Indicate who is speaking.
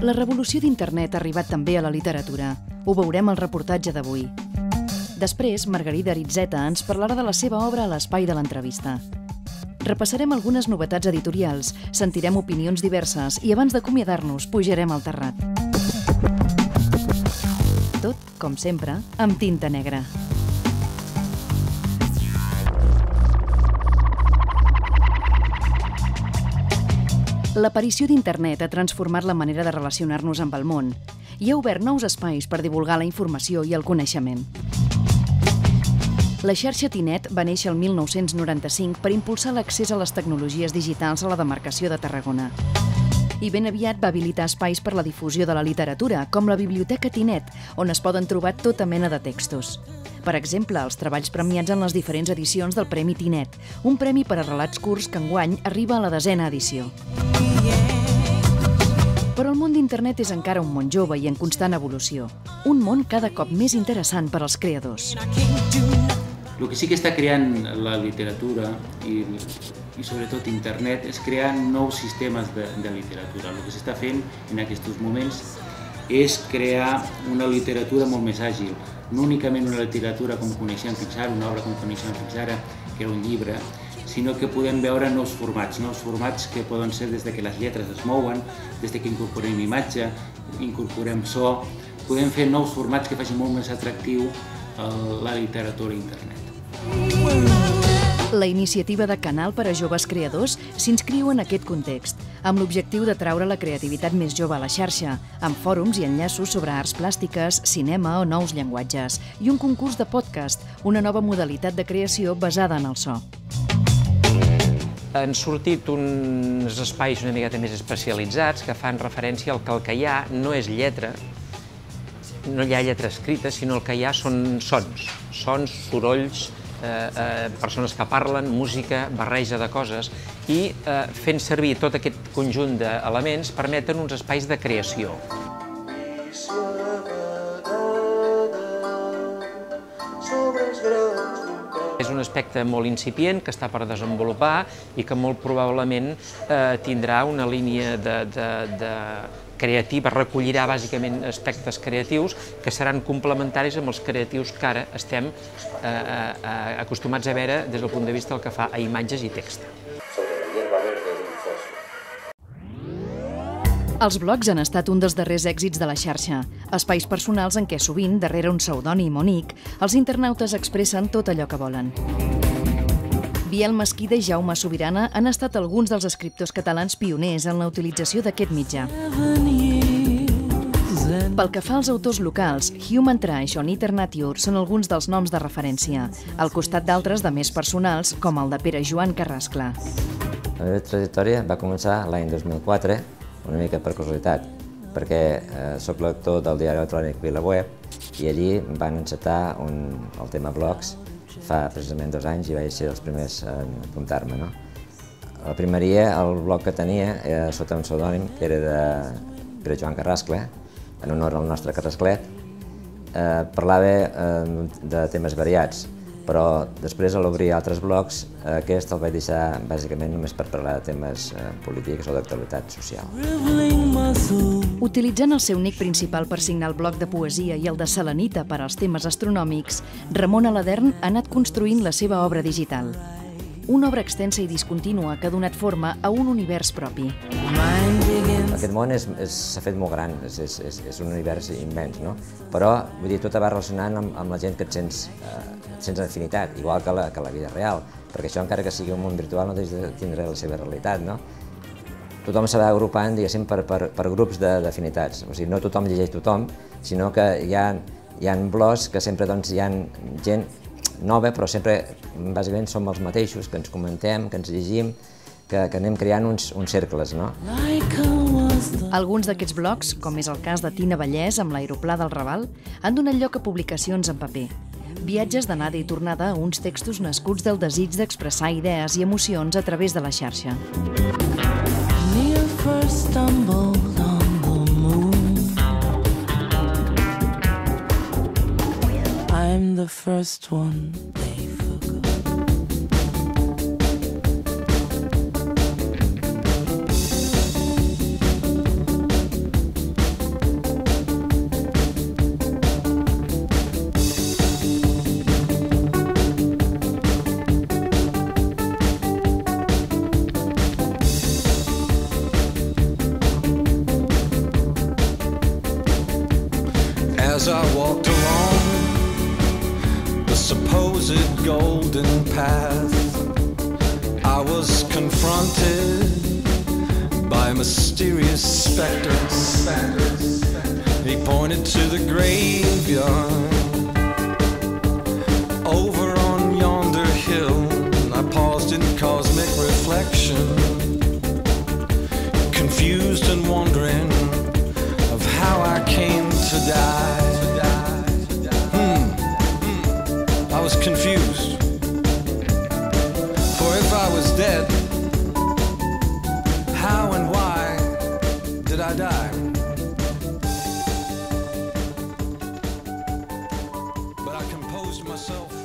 Speaker 1: La revolució d'internet ha arribat també a la literatura. Ho veurem al reportatge d'avui. Després, Margarida Aritzeta ens parlarà de la seva obra a l'espai de l'entrevista. Repassarem algunes novetats editorials, sentirem opinions diverses i abans d'acomiadar-nos pujarem al terrat. Tot, com sempre, amb tinta negra. L'aparició d'internet ha transformat la manera de relacionar-nos amb el món i ha obert nous espais per divulgar la informació i el coneixement. La xarxa Tinet va néixer el 1995 per impulsar l'accés a les tecnologies digitals a la demarcació de Tarragona. I ben aviat va habilitar espais per la difusió de la literatura, com la Biblioteca Tinet, on es poden trobar tota mena de textos. Per exemple, els treballs premiats en les diferents edicions del Premi Tinet, un premi per a relats curts que enguany arriba a la 10a edició. Però el món d'internet és encara un món jove i en constant evolució. Un món cada cop més interessant per als creadors.
Speaker 2: El que sí que està creant la literatura i sobretot internet és crear nous sistemes de literatura. El que s'està fent en aquests moments és crear una literatura molt més àgil. No únicament una literatura com coneixem fins ara, una obra com coneixem fins ara, que era un llibre, sinó que podem veure nous formats que poden ser des que les lletres es mouen, des que incorporem imatge, incorporem so, podem fer nous formats que facin molt més atractiu la literatura a internet.
Speaker 1: La iniciativa de Canal per a joves creadors s'inscriu en aquest context, amb l'objectiu de traure la creativitat més jove a la xarxa, amb fòrums i enllaços sobre arts plàstiques, cinema o nous llenguatges, i un concurs de podcast, una nova modalitat de creació basada en el so.
Speaker 3: Han sortit uns espais una miqueta més especialitzats que fan referència al que el que hi ha no és lletra, no hi ha lletra escrita, sinó el que hi ha són sons, sorolls, persones que parlen, música, barreja de coses, i fent servir tot aquest conjunt d'elements permeten uns espais de creació. És un aspecte molt incipient que està per desenvolupar i que molt probablement tindrà una línia creativa, recollirà bàsicament aspectes creatius que seran complementaris amb els creatius que ara estem acostumats a veure des del punt de vista del que fa a imatges i text.
Speaker 1: Els blogs han estat un dels darrers èxits de la xarxa, espais personals en què sovint, darrere un pseudònim o nick, els internautes expressen tot allò que volen. Biel Mesquida i Jaume Sobirana han estat alguns dels escriptors catalans pioners en la utilització d'aquest mitjà. Pel que fa als autors locals, Human Trash o Niter Nature són alguns dels noms de referència, al costat d'altres de més personals, com el de Pere Joan Carrascla.
Speaker 4: La meva trajectòria va començar l'any 2004, una mica per casualitat, perquè soc lector del diari electrònic VilaWeb i allí van encetar el tema blogs fa precisament 2 anys i vaig ser els primers a apuntar-me. A la primeria, el blog que tenia era sota un pseudònim que era de Pere Joan Carrascla, en honor al nostre Carrasclet. Parlava de temes variats, però després a l'obrir altres blogs, aquest el vaig deixar bàsicament només per parlar de temes polítics o d'actualitat social.
Speaker 1: Utilitzant el seu nick principal per signar el blog de poesia i el de selenita per als temes astronòmics, Ramon Aladern ha anat construint la seva obra digital. Una obra extensa i discontínua que ha donat forma a un univers propi.
Speaker 4: Aquest món s'ha fet molt gran, és un univers immens, no? Però, vull dir, tot va relacionant amb la gent que et sents afinitat, igual que la vida real, perquè això, encara que sigui un món virtual, no deixa de tindre la seva realitat, no? Tothom se va agrupant, diguéssim, per grups d'afinitats. O sigui, no tothom llegeix tothom, sinó que hi ha blogs que sempre hi ha gent nova, però sempre, bàsicament, som els mateixos, que ens comentem, que ens llegim, que anem creant uns cercles, no?
Speaker 1: Alguns d'aquests blogs, com és el cas de Tina Vallès amb l'Aeroplà del Raval, han donat lloc a publicacions en paper. Viatges d'anada i tornada a uns textos nascuts del desig d'expressar idees i emocions a través de la xarxa. I'm the first one they forgot.
Speaker 5: haunted golden path, I was confronted by a mysterious specter. He pointed to the graveyard over on yonder hill. I paused in cosmic reflection, confused and wondering of how I came to die. I was confused, for if I was dead, how and why did I die? But I composed myself